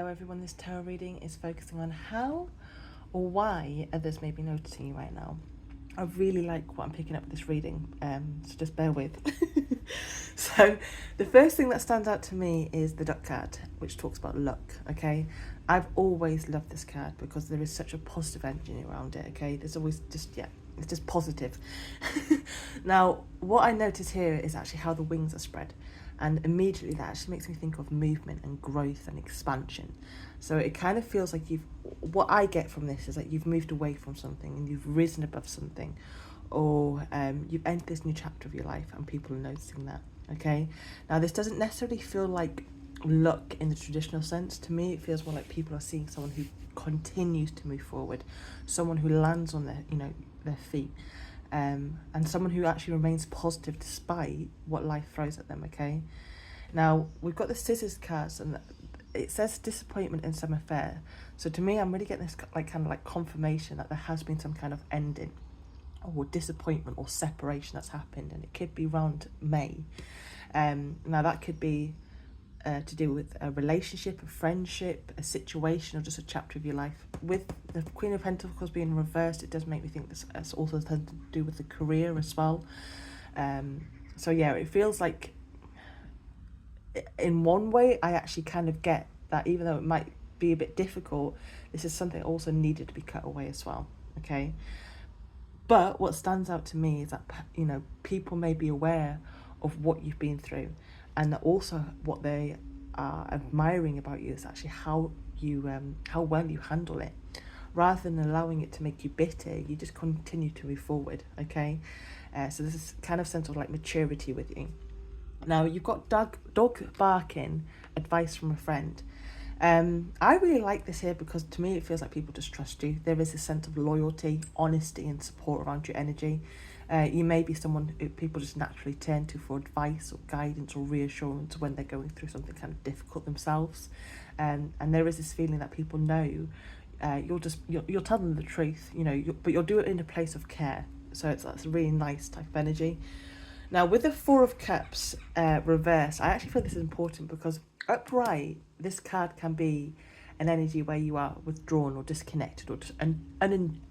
everyone. This tarot reading is focusing on how or why others may be noticing you right now. I really like what I'm picking up with this reading, so just bear with. So the first thing that stands out to me is the Duck card, which talks about luck, okay? I've always loved this card because there is such a positive energy around it, okay? There's always just, it's just positive. Now, what I notice here is actually how the wings are spread. And immediately that actually makes me think of movement and growth and expansion. So it kind of feels like what I get from this is that you've moved away from something and you've risen above something, or you've entered this new chapter of your life and people are noticing that, okay? Now, this doesn't necessarily feel like luck in the traditional sense. To me, it feels more like people are seeing someone who continues to move forward, someone who lands on their feet. And someone who actually remains positive despite what life throws at them, okay? Now, we've got the Scissors cards, and it says disappointment in some affair. So to me, I'm really getting this kind of confirmation that there has been some kind of ending or disappointment or separation that's happened, and it could be around May. Now, that could be to do with a relationship, a friendship, a situation, or just a chapter of your life. With the Queen of Pentacles being reversed, it does make me think this also has to do with the career as well. So yeah, it feels like in one way I actually kind of get that, even though it might be a bit difficult, this is something also needed to be cut away as well, okay? But what stands out to me is that, people may be aware of what you've been through, and that also what they are admiring about you is actually how well you handle it. Rather than allowing it to make you bitter, you just continue to move forward, okay? So this is kind of sense of maturity with you. Now, you've got dog barking, advice from a friend. I really like this here because to me it feels like people just trust you. There is a sense of loyalty, honesty and support around your energy. You may be someone who people just naturally turn to for advice or guidance or reassurance when they're going through something kind of difficult themselves. And there is this feeling that people know you'll tell them the truth, but you'll do it in a place of care. So that's a really nice type of energy. Now, with the Four of Cups reverse, I actually feel this is important because upright, this card can be an energy where you are withdrawn or disconnected or just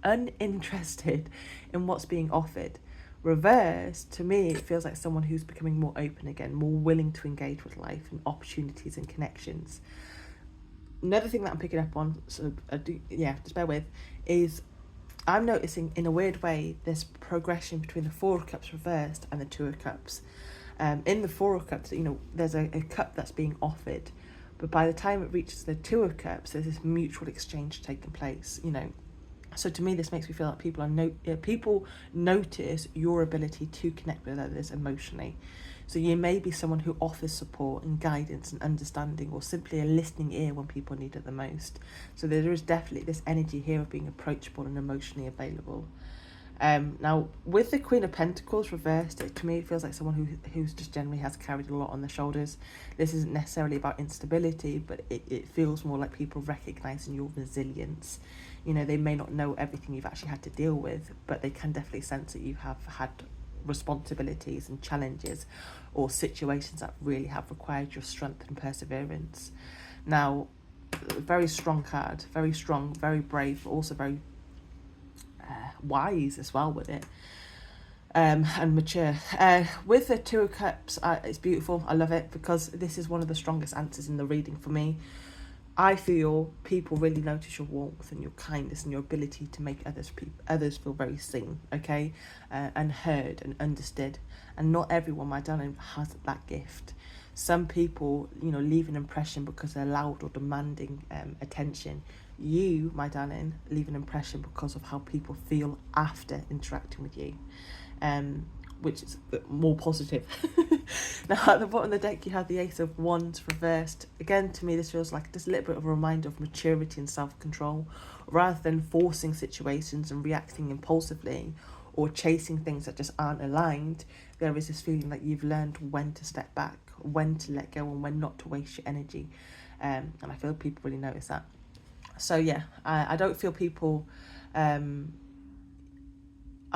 uninterested in what's being offered. Reverse, to me, it feels like someone who's becoming more open again, more willing to engage with life and opportunities and connections. Another thing that I'm picking up on, so just bear with, is I'm noticing in a weird way this progression between the Four of Cups reversed and the Two of Cups. In the Four of Cups, there's a cup that's being offered, but by the time it reaches the Two of Cups, there's this mutual exchange taking place, So to me, this makes me feel like people notice your ability to connect with others emotionally. So you may be someone who offers support and guidance and understanding, or simply a listening ear when people need it the most. So there is definitely this energy here of being approachable and emotionally available. Now, with the Queen of Pentacles reversed, to me it feels like someone who's just generally has carried a lot on their shoulders. This isn't necessarily about instability, but it feels more like people recognising your resilience. They may not know everything you've actually had to deal with, but they can definitely sense that you have had responsibilities and challenges or situations that really have required your strength and perseverance. Now, very strong card, very strong, very brave, but also very wise as well with it, and mature. With the Two of Cups, it's beautiful. I love it because this is one of the strongest answers in the reading for me. I feel people really notice your warmth and your kindness and your ability to make others feel very seen, okay, and heard and understood. And not everyone, my darling, has that gift. Some people, leave an impression because they're loud or demanding attention. You, my darling, leave an impression because of how people feel after interacting with you, which is more positive. Now, at the bottom of the deck, you have the Ace of Wands reversed. Again, to me, this feels like just a little bit of a reminder of maturity and self-control. Rather than forcing situations and reacting impulsively or chasing things that just aren't aligned, there is this feeling that you've learned when to step back, when to let go, and when not to waste your energy. And I feel people really notice that. So yeah, I don't feel people are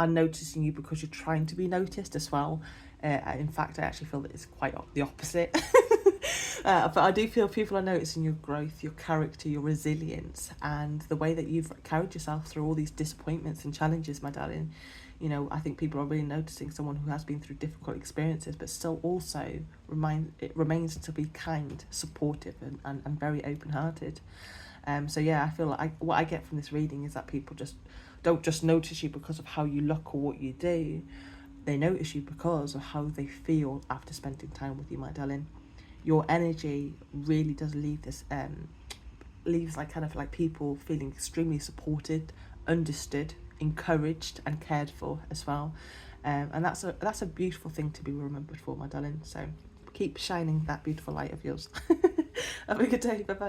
noticing you because you're trying to be noticed as well. In fact, I actually feel that it's quite the opposite. But I do feel people are noticing your growth, your character, your resilience, and the way that you've carried yourself through all these disappointments and challenges, my darling. You know, I think people are really noticing someone who has been through difficult experiences, but still also remains to be kind, supportive, and very open-hearted. So yeah, I feel like what I get from this reading is that people just don't just notice you because of how you look or what you do. They notice you because of how they feel after spending time with you, my darling. Your energy really does leave this leaves like kind of like people feeling extremely supported, understood, encouraged, and cared for as well. And that's a beautiful thing to be remembered for, my darling. So keep shining that beautiful light of yours. Have a good day. Bye bye.